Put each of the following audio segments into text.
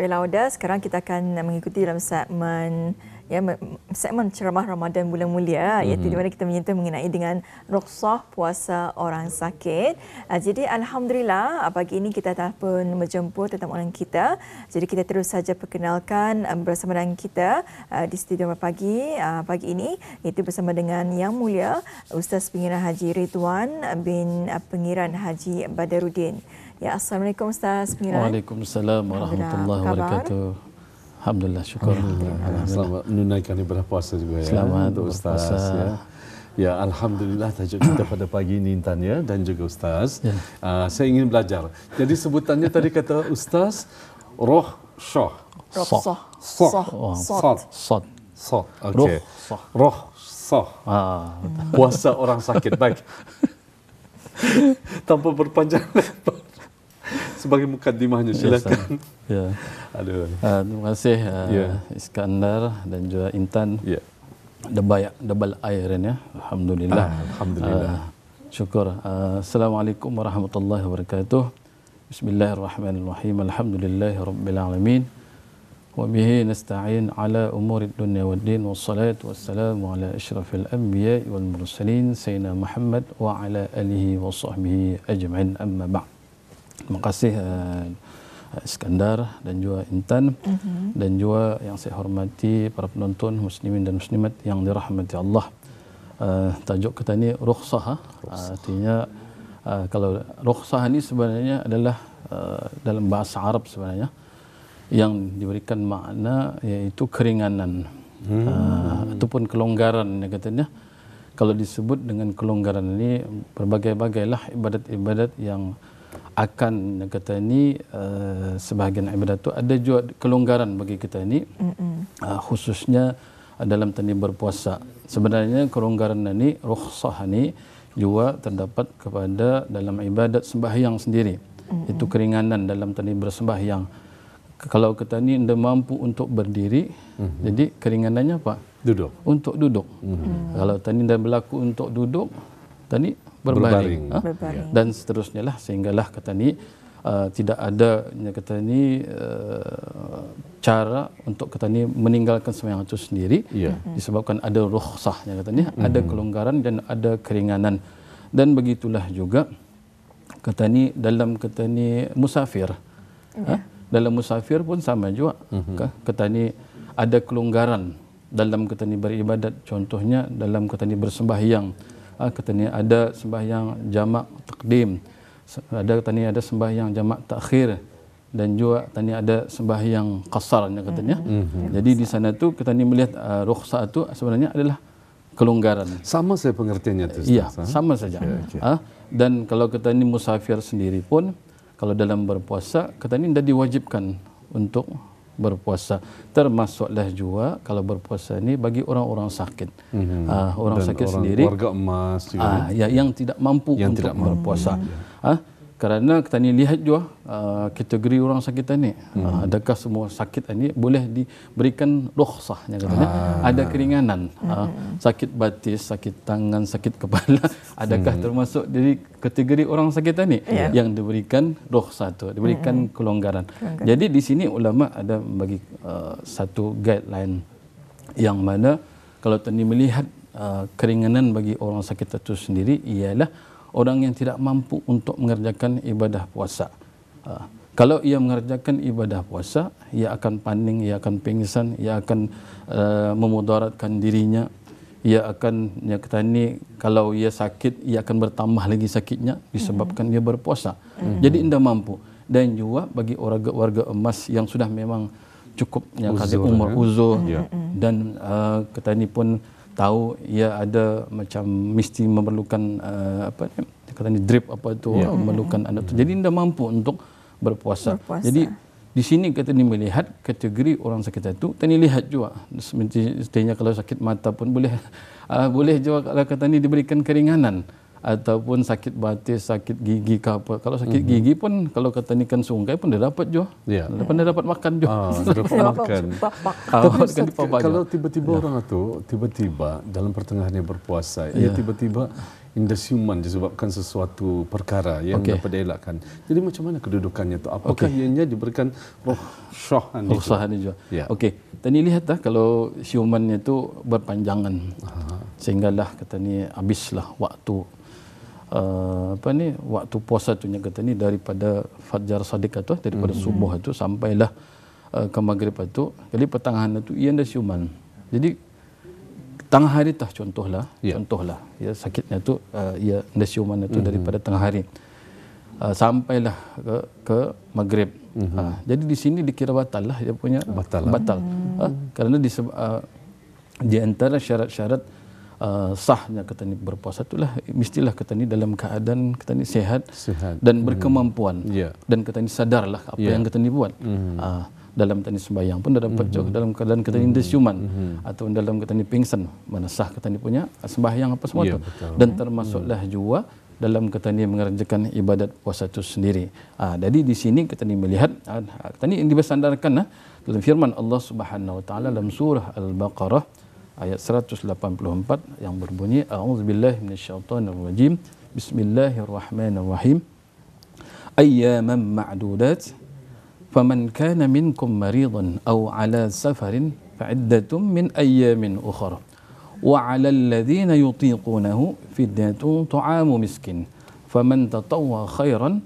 Baiklah Lauda, sekarang kita akan mengikuti dalam segmen ceramah Ramadan bulan mulia, iaitu di mana kita menyentuh mengenai dengan rukhsah puasa orang sakit. Jadi alhamdulillah pagi ini kita telah pun menjemput tetamu undangan kita. Jadi kita terus saja perkenalkan bersama dengan kita di studio pagi ini, iaitu bersama dengan Yang Mulia Ustaz Pengiran Haji Ridwan bin Pengiran Haji Badaruddin. Ya, Assalamualaikum Ustaz Pengiran. Waalaikumsalam warahmatullahi wabarakatuh. Alhamdulillah, syukur. Selamat menunaikan ibadah puasa juga ya. Selamat untuk Ustaz puasa. Ya, alhamdulillah tajuk kita pada pagi ini Intan ya, dan juga Ustaz. Ya. Saya ingin belajar. Jadi sebutannya tadi kata Ustaz rukhsah. Okey. Rukhsah. Puasa orang sakit. Baik. Tanpa berpanjang lebar. Sebagai mukaddimahnya, silakan. Ya. Aduh. Terima kasih Iskandar dan juga Intan. Ya. Double air ya. Alhamdulillah. Alhamdulillah. Syukur. Assalamualaikum warahmatullahi wabarakatuh. Bismillahirrahmanirrahim. Alhamdulillahirabbil alamin. Wa bihi nasta'in ala umurid dunya waddin wassalatu wassalamu ala asyrafil anbiya'i wal mursalin sayyidina Muhammad wa ala alihi wa sahbihi ajma'in, amma ba'd. Terima kasih Iskandar dan juga Intan dan juga yang saya hormati para penonton muslimin dan muslimat yang dirahmati Allah. Tajuk kita ni rukhsah. Artinya kalau rukhsah ni sebenarnya adalah dalam bahasa Arab sebenarnya yang diberikan makna iaitu keringanan ataupun kelonggaran katanya. Kalau disebut dengan kelonggaran ini berbagai-bagailah ibadat-ibadat yang akan kata ini sebahagian ibadat itu ada juga kelonggaran bagi kita ini khususnya dalam tani berpuasa. Sebenarnya kelonggaran ini rukhsah ini juga terdapat kepada dalam ibadat sembahyang sendiri. Itu keringanan dalam tani bersembahyang. Kalau kita ni tidak mampu untuk berdiri, jadi keringanannya apa? Duduk. Untuk duduk. Kalau tani tidak berlaku untuk duduk, tani berbaring. Dan seterusnya lah, sehinggalah kata ni tidak ada kata ni cara untuk kata ni meninggalkan sembahyang itu sendiri, disebabkan ada rukhsahnya kata ni, ada kelonggaran dan ada keringanan. Dan begitulah juga kata ni dalam kata ni musafir. Dalam musafir pun sama juga. Kata ni ada kelonggaran dalam kata ni beribadat, contohnya dalam kata ni bersembahyang. Katanya ada sembahyang jamak takdim, ada katanya ada sembahyang jamak takhir, dan juga katanya ada sembahyang qasarnya katanya. Jadi di sana tu katanya melihat rukhsah itu sebenarnya adalah kelonggaran. Sama saya pengertiannya tu. Iya, sama saja. Dan kalau katanya musafir sendiri pun kalau dalam berpuasa katanya tidak diwajibkan untuk berpuasa, termasuklah juga kalau berpuasa ini bagi orang-orang sakit, orang dan sakit orang sendiri, warga emas juga, yang tidak mampu untuk berpuasa. Kerana kita ni lihat juga kategori orang sakit ini, adakah semua sakit ini boleh diberikan rukhsahnya katanya, ada keringanan, sakit batis, sakit tangan, sakit kepala, adakah termasuk dari kategori orang sakit ini yang diberikan rukhsah itu, diberikan kelonggaran. Jadi di sini ulama ada bagi satu guideline yang mana kalau tadi melihat keringanan bagi orang sakit itu sendiri ialah orang yang tidak mampu untuk mengerjakan ibadah puasa. Kalau ia mengerjakan ibadah puasa, ia akan paning, ia akan pingsan, ia akan memudaratkan dirinya, ia akan kata ni kalau ia sakit, ia akan bertambah lagi sakitnya disebabkan dia berpuasa. Jadi tidak mampu. Dan juga bagi warga emas yang sudah memang cukup yang kata umur uzur dan kata ni pun tahu ia ada macam mesti memerlukan kata ni drip apa tu, memerlukan anak tu, jadi tidak mampu untuk berpuasa. Jadi di sini kita ni melihat kategori orang sakit itu, tadi lihat juga mestinya kalau sakit mata pun boleh boleh juga kalau kata ni diberikan keringanan, ataupun sakit batis, sakit gigi ke apa. Kalau sakit gigi pun kalau kata ni kan sungkai pun dia dapat juga. Dia dapat makan juga. Dapat makan. Tapi Ustaz, kalau tiba-tiba orang itu tiba-tiba dalam pertengahan dia berpuasa, ia tiba-tiba indasiuman disebabkan sesuatu perkara yang dapat dielakkan. Jadi macam mana kedudukannya tu? Apakah ianya diberikan rukhsah itu? Rukhsah juga. Ya. Okey. Tadi lihat kalau siumannya itu berpanjangan. Sehinggalah kata ni habislah waktu waktu puasa tu nya kata ni daripada fajar sadiq tu, daripada subuh tu sampailah ke maghrib tu. Jadi pertengahan tu ia dah siuman. Jadi tengah hari tah contohlah ya sakitnya tu ia dah siuman tu daripada tengah hari sampailah ke maghrib. Jadi di sini dikira batal lah dia punya batal. Kerana di antara syarat-syarat sahnya kata ni berpuasa itulah mestilah kata ni dalam keadaan kata ni sihat dan berkemampuan dan kata ni sadarlah apa yang kata ni buat. Dalam kata ni sembahyang pun dah dapat juga dalam keadaan kata ni indasiuman atau dalam kata ni pingsan mana sah kata ni punya sembahyang apa semua tu. Dan termasuklah juga dalam kata ni mengerjakan ibadat puasa itu sendiri. Jadi di sini kata ni melihat kata ni dibersandarkan dalam firman Allah Subhanahu wa taala dalam surah Al-Baqarah ayat 184 yang berbunyi a'udzubillahi minasyaitonirrajim bismillahirrahmanirrahim ayyaman ma'dudat faman kana minkum maridan aw ala safarin fa'iddatun min ayyamin ukhra wa 'alal ladzina yutiqunahu fidyatun ta'amu miskin faman tatawwa khairan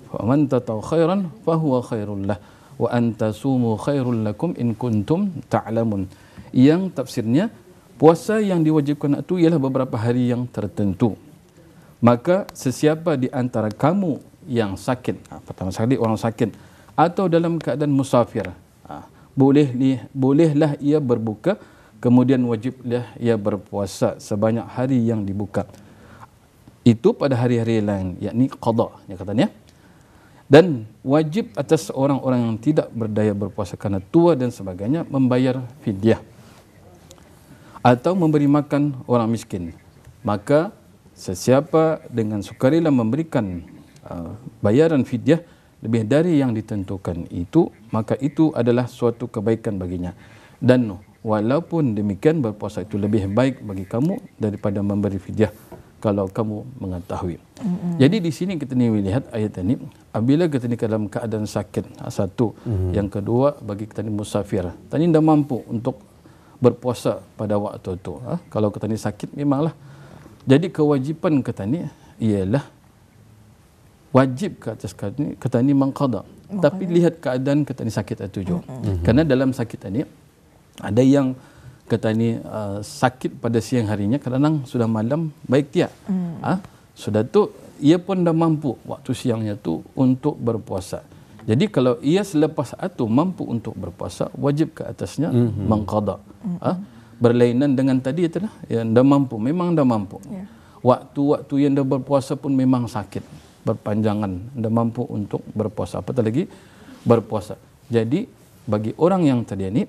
faman tatawwa khairan fahuwa khairul lah wa antasumu khairul lakum in kuntum ta'lamun. Yang tafsirnya puasa yang diwajibkan itu ialah beberapa hari yang tertentu. Maka sesiapa di antara kamu yang sakit, pertama sekali orang sakit atau dalam keadaan musafir, bolehlah ia berbuka, kemudian wajiblah ia berpuasa sebanyak hari yang dibuka. Itu pada hari-hari lain, yakni qada ya katanya. Dan wajib atas orang-orang yang tidak berdaya berpuasa kerana tua dan sebagainya membayar fidyah atau memberi makan orang miskin. Maka sesiapa dengan sukarela memberikan bayaran fidyah lebih dari yang ditentukan itu, maka itu adalah suatu kebaikan baginya. Dan walaupun demikian berpuasa itu lebih baik bagi kamu daripada memberi fidyah kalau kamu mengetahui. Jadi di sini kita ni melihat ayat ini, apabila kita ni dalam keadaan sakit, satu. Yang kedua, bagi kita ni musafir, tadi dah mampu untuk berpuasa pada waktu itu. Kalau kita ni sakit memanglah. Jadi kewajipan kita ni ialah wajib ke atas kita ni mengqada. Tapi lihat keadaan kita ni sakit itu juga. Karena dalam sakit ini ada yang kata ni sakit pada siang harinya, kadang-kadang sudah malam baik tiap. Sudah tu ia pun dah mampu waktu siangnya tu untuk berpuasa. Jadi kalau ia selepas itu mampu untuk berpuasa, wajib ke atasnya mengqada. Berlainan dengan tadi itulah yang dah mampu, memang dah mampu. Waktu-waktu yang dah berpuasa pun memang sakit, berpanjangan, dah mampu untuk berpuasa. Apatah lagi berpuasa. Jadi bagi orang yang tadi ini,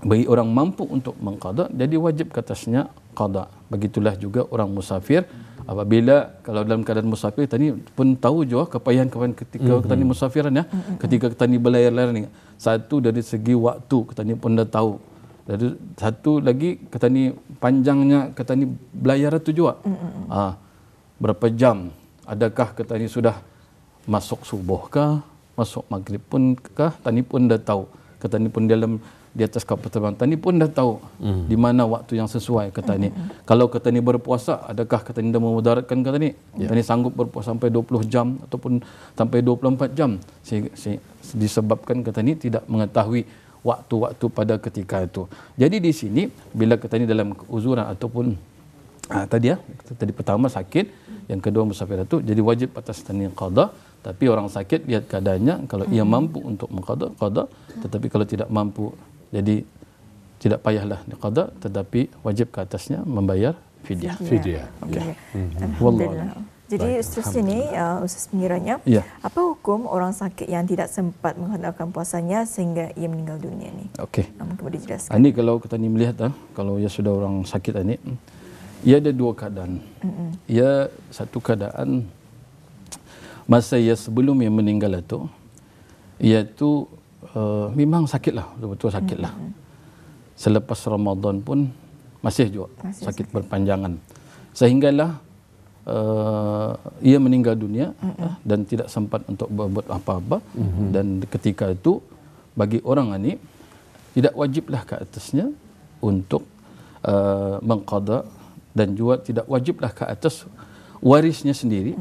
bagi orang mampu untuk mengqada, jadi wajib ke atasnya qada. Begitulah juga orang musafir. Apabila kalau dalam keadaan musafir tadi pun tahu juga kepayahan ketika kita ni musafiran ya, ketika kita ni berlayar-layar ni. Satu dari segi waktu kita ni pun dah tahu. Dari satu lagi kita ni panjangnya kita ni berlayar tu juga. Berapa jam? Adakah kita ni sudah masuk subuh kah? Masuk maghrib pun kah? Tani pun dah tahu. Kita ni pun dalam di atas kapal terbang tani pun dah tahu di mana waktu yang sesuai kata ni. Kalau kata ni berpuasa, adakah kata ni dah memudaratkan kata ni? Kata ni sanggup berpuasa sampai 20 jam ataupun sampai 24 jam. Disebabkan kata ni tidak mengetahui waktu-waktu pada ketika itu. Jadi di sini bila kata ni dalam uzuran ataupun tadi pertama sakit, yang kedua musafir itu, jadi wajib atas tani qada. Tapi orang sakit lihat keadaannya, kalau ia mampu untuk mengqada, qada. Tetapi kalau tidak mampu, jadi tidak payahlah qada, tetapi wajib ke atasnya membayar fidyah. Okey. Alhamdulillah. Jadi Ustaz ini, Ustaz pengiranya, apa hukum orang sakit yang tidak sempat menghalalkan puasanya sehingga ia meninggal dunia ni? Okey. Mungkin boleh dijelaskan. Ini kalau kita ni melihat, kalau ia sudah orang sakit ini, ia ada dua keadaan. Ia satu keadaan masa ia sebelum ia meninggal itu, iaitu memang sakitlah, betul-betul sakitlah. Selepas Ramadan pun masih juga sakit berpanjangan. sehinggalah ia meninggal dunia dan tidak sempat untuk berbuat apa-apa, dan ketika itu bagi orang ini tidak wajiblah ke atasnya untuk mengqada, dan juga tidak wajiblah ke atas warisnya sendiri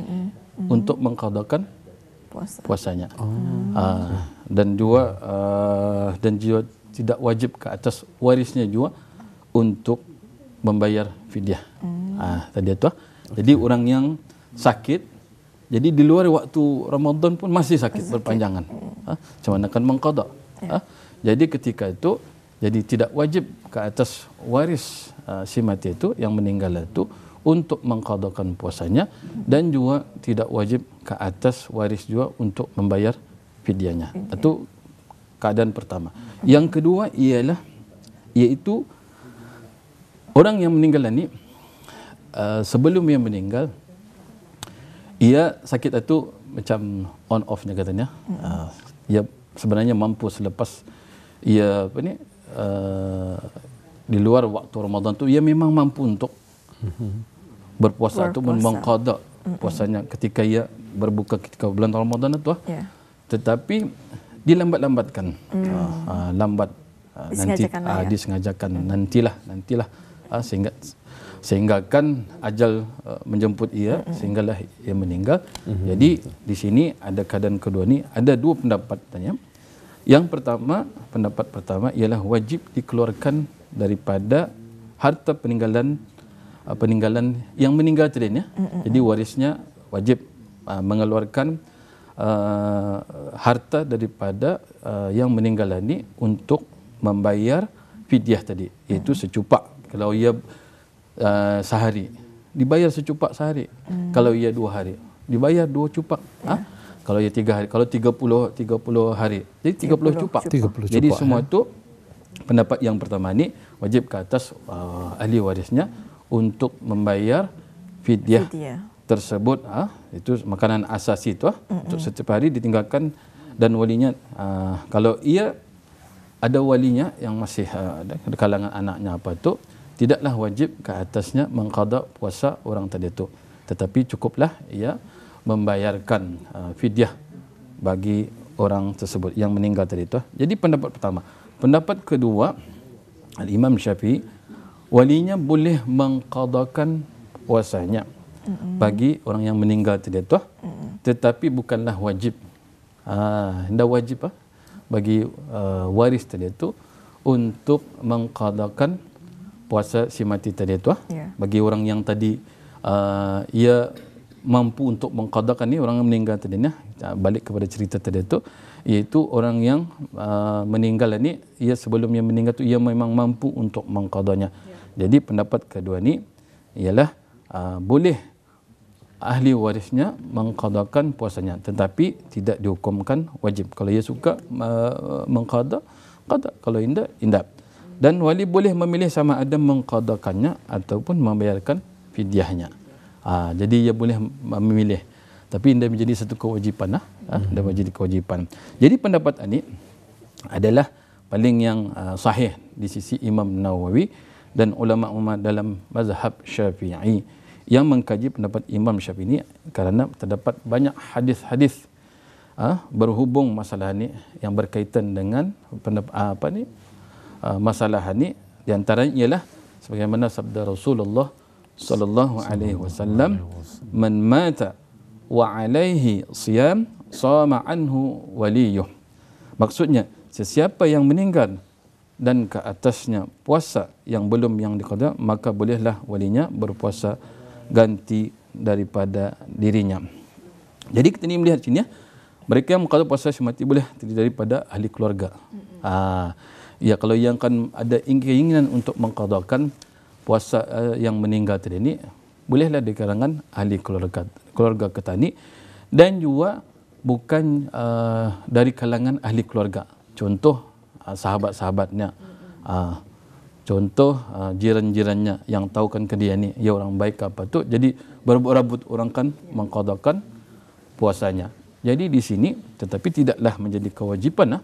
untuk mengqadakan puasanya. Dan juga tidak wajib ke atas warisnya juga untuk membayar fidyah. Tadi itu. Jadi orang yang sakit, jadi di luar waktu Ramadan pun masih sakit berpanjangan. Macam mana akan mengqada? Jadi ketika itu, jadi tidak wajib ke atas waris si mati itu yang meninggal itu untuk mengqadakan puasanya, dan juga tidak wajib ke atas waris juga untuk membayar fidyahnya. Itu keadaan pertama. Yang kedua iaitu orang yang meninggal ini sebelum ia meninggal, ia sakit itu macam on off-nya katanya. Ia sebenarnya mampu selepas ia di luar waktu Ramadan tu, ia memang mampu untuk berpuasa ataupun mengqada puasanya ketika ia berbuka ketika bulan Ramadan itu. Tetapi dilambat-lambatkan, disengajakan nantilah sehingga kan ajal menjemput ia, sehinggalah ia meninggal. Jadi di sini ada keadaan kedua ni, ada dua pendapat tanya. Yang pertama, pendapat pertama ialah wajib dikeluarkan daripada harta peninggalan yang meninggal tadi ya. Jadi warisnya wajib mengeluarkan harta daripada yang meninggal ini untuk membayar fidyah tadi, iaitu secupak. Kalau ia sehari, dibayar secupak sehari. Kalau ia 2 hari, dibayar 2 cupak. Kalau ia 3 hari, kalau 30 hari, jadi 30 cupak. Jadi semua itu pendapat yang pertama ni wajib ke atas ahli warisnya untuk membayar fidyah tersebut. Itu makanan asasi itu untuk setiap hari ditinggalkan, dan walinya kalau ia ada walinya yang masih ada kalangan anaknya apa tu, tidaklah wajib ke atasnya mengqada puasa orang tadi itu, tetapi cukuplah ia membayarkan fidyah bagi orang tersebut yang meninggal tadi itu. Jadi pendapat pertama. Pendapat kedua, Al-Imam Syafi'i, walinya boleh mengqadakan puasanya bagi orang yang meninggal tadi itu, tetapi bukanlah wajib. Tidak wajib bagi waris tadi itu untuk mengqadakan puasa si mati tadi itu. Bagi orang yang tadi ia mampu untuk mengqadakan ni, orang yang meninggal tadi ni, balik kepada cerita tadi itu, iaitu orang yang meninggal ni, ia sebelum ia meninggal tu ia memang mampu untuk mengqadanya. Jadi pendapat kedua ni ialah boleh ahli warisnya mengqadakan puasanya, tetapi tidak dihukumkan wajib. Kalau ia suka mengqada, qada. Kalau tidak. Dan wali boleh memilih sama ada mengqadakannya ataupun membayarkan fidyahnya. Jadi ia boleh memilih, tapi tidak menjadi satu kewajipan. Tidak menjadi kewajipan. Jadi pendapat ini adalah paling yang sahih di sisi Imam Nawawi dan ulama-ulama dalam mazhab Syafi'i yang mengkaji pendapat Imam Syafi'i ini, kerana terdapat banyak hadis-hadis berhubung masalah ini yang berkaitan dengan masalah ini. Di antaranya ialah sebagaimana sabda Rasulullah sallallahu alaihi wasallam, man mata wa alaihi siyam sama anhu waliyuh. Maksudnya, sesiapa yang meninggal dan ke atasnya puasa yang belum yang diqada, maka bolehlah walinya berpuasa ganti daripada dirinya. Jadi kita ni melihat sini mereka yang mengqada puasa semati boleh terdiri daripada ahli keluarga. Ya, kalau yang kan ada keinginan untuk mengqadakan puasa yang meninggal tadi ini, bolehlah di kalangan ahli keluarga ketani, dan juga bukan dari kalangan ahli keluarga. Contoh sahabat-sahabatnya, contoh jiran-jirannya yang tahukan ke dia ni ia orang baik apa tu, jadi berebut orang kan mengqadakan puasanya. Jadi di sini tetapi tidaklah menjadi kewajipan,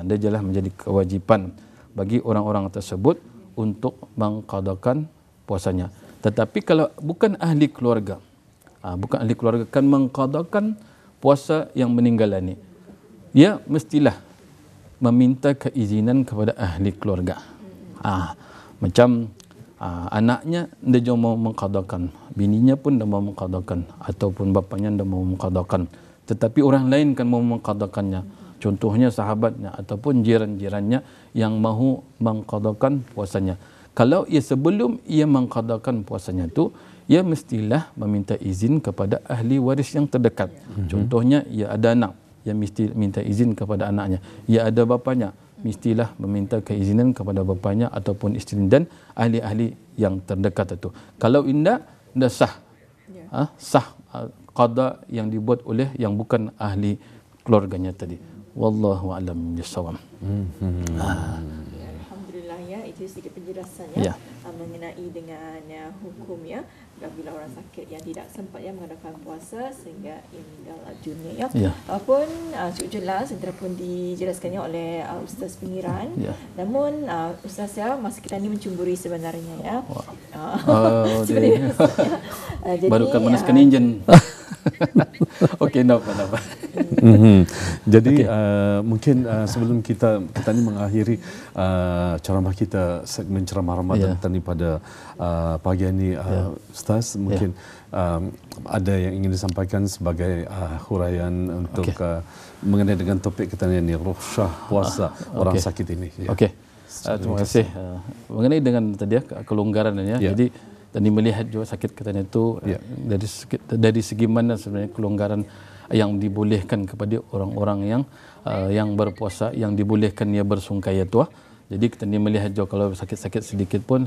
dia jelas menjadi kewajipan bagi orang-orang tersebut untuk mengqadakan puasanya. Tetapi kalau bukan ahli keluarga, bukan ahli keluarga kan mengqadakan puasa yang meninggal ini, dia mestilah meminta keizinan kepada ahli keluarga. Macam anaknya dia mau mengqadakan, bininya pun dia mau mengqadakan, ataupun bapaknya dia mau mengqadakan, tetapi orang lain kan mau mengqadakannya. Contohnya sahabatnya ataupun jiran-jirannya yang mahu mengqadakan puasanya. Kalau ia sebelum ia mengqadakan puasanya tu, ia mestilah meminta izin kepada ahli waris yang terdekat. Contohnya ia ada anak, ia mesti minta izin kepada anaknya. Ia ada bapanya, mestilah meminta keizinan kepada bapanya ataupun isteri dan ahli-ahli yang terdekat itu. Kalau indah sah. Sah qada yang dibuat oleh yang bukan ahli keluarganya tadi. Wallahu a'lam bissawab. Alhamdulillah ya, itu sedikit penjelasannya mengenai dengan hukum ya apabila orang sakit yang tidak sempat mengadakan puasa sehingga ia meninggal dunia ya. Walaupun cukup jelas yang pun dijelaskannya oleh Ustaz Pengiran. Namun Ustaz masa kita ni mencemburi sebenarnya ya. Sebenarnya jadi baru kan manaskan enjin. Okey, nampak. Jadi mungkin sebelum kita ni mengakhiri ceramah kita, segmen ceramah Ramadan tadi pada pagi ini, Ustaz, mungkin ada yang ingin disampaikan sebagai huraian untuk mengenai dengan topik kita ni, rukhsah puasa orang sakit ini. Okey. Terima kasih. Mengenai dengan tadi kelonggaran ya. Jadi tadi melihat juga sakit katanya itu dari segi mana sebenarnya kelonggaran yang dibolehkan kepada orang-orang yang berpuasa, yang dibolehkan ia bersungkai itu. Jadi kita ni melihat juga kalau sakit-sakit sedikit pun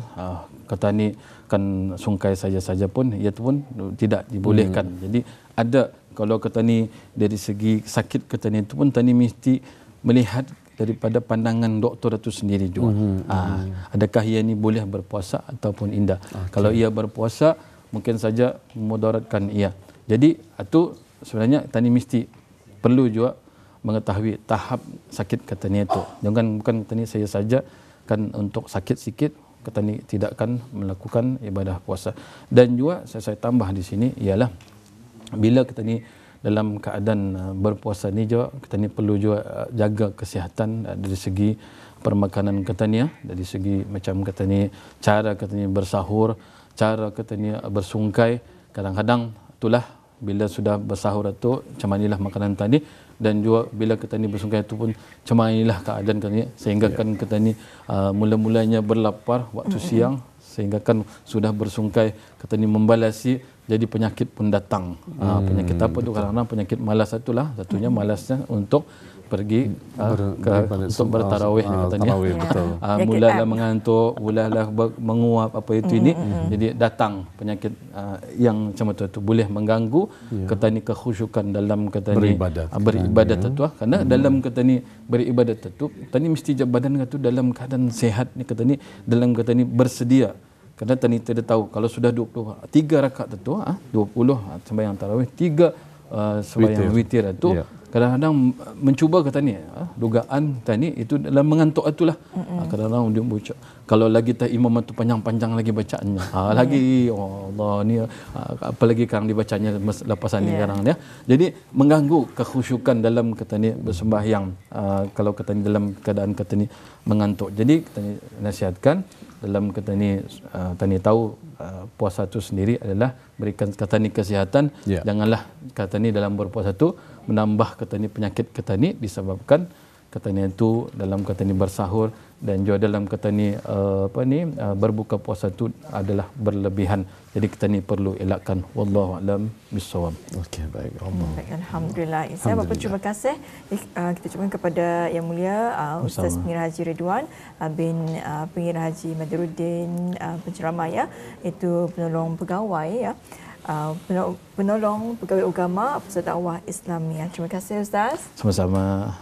kata ni kan sungkai saja-saja pun ia tu pun tidak dibolehkan. Jadi ada kalau kata ni dari segi sakit kata ni itu pun tadi mesti melihat daripada pandangan doktor itu sendiri juga. Adakah ia ni boleh berpuasa ataupun indah. Kalau ia berpuasa mungkin saja memudaratkan ia. Jadi itu sebenarnya tadi mesti perlu juga mengetahui tahap sakit katanya itu. Jangan bukan tadi saya saja kan untuk sakit sikit kata ni tidak akan melakukan ibadah puasa. Dan juga saya tambah di sini ialah bila kita ni dalam keadaan berpuasa ni juga kita ni perlu juga jaga kesihatan dari segi permakanan kita ni dari segi macam kata ni cara kata ni bersahur, cara kata ni bersungkai. Kadang-kadang itulah bila sudah bersahur itu macam manilah makanan tadi, dan juga bila kita ni bersungkai itu pun macam manilah keadaan kita ni sehingga kan kita ni mula-mulanya berlapar waktu siang sehingga kan sudah bersungkai kita ni membalasi, jadi penyakit pun datang. Penyakit apa tu? Kadang-kadang penyakit malas itulah satunya, malasnya untuk pergi untuk bertarawih katanya. Mulalah mengantuk, mulalah menguap apa itu ini. Jadi datang penyakit yang macam itu boleh mengganggu kata ni kekhusyukan dalam kata ni beribadat itu. Karena dalam kata ni beribadat itu tadi mesti badan itu dalam keadaan sehat ni kata ni, dalam kata ni bersedia. Kerana tadi kita tahu kalau sudah 23 rakaat itu 20 sembahyang tarawih, 3 sembahyang witir itu kadang-kadang mencuba kata ni dugaan tadi itu dalam mengantuk itulah. Kadang-kadang dia baca kalau lagi tak imam itu panjang-panjang lagi bacaannya. Lagi Allah ni apalagi sekarang dibacanya lepasan ni sekarang ya. Jadi mengganggu kekhusyukan dalam kata ni bersembahyang kalau kata ni dalam keadaan kata ni mengantuk. Jadi kita ni nasihatkan dalam kata ni tani tahu puasa itu sendiri adalah berikan kata ni kesihatan. Janganlah kata ni dalam berpuasa itu menambah kata ni penyakit kata ni disebabkan kata ni itu dalam kata ni bersahur dan juga dalam kata ni berbuka puasa itu adalah berlebihan. Jadi kita ni perlu elakkan. Wallahu a'lam bissawab. Okey, baik. Alhamdulillah. Saya bapa terima kasih. Kita cuma kepada Yang Mulia Ustaz Pengira Haji Ridwan bin Pengira Haji Madiruddin penceramah ya, itu penolong pegawai ya. Penolong pegawai agama Pusat Dakwah Islamiyah. Terima kasih Ustaz. Sama-sama.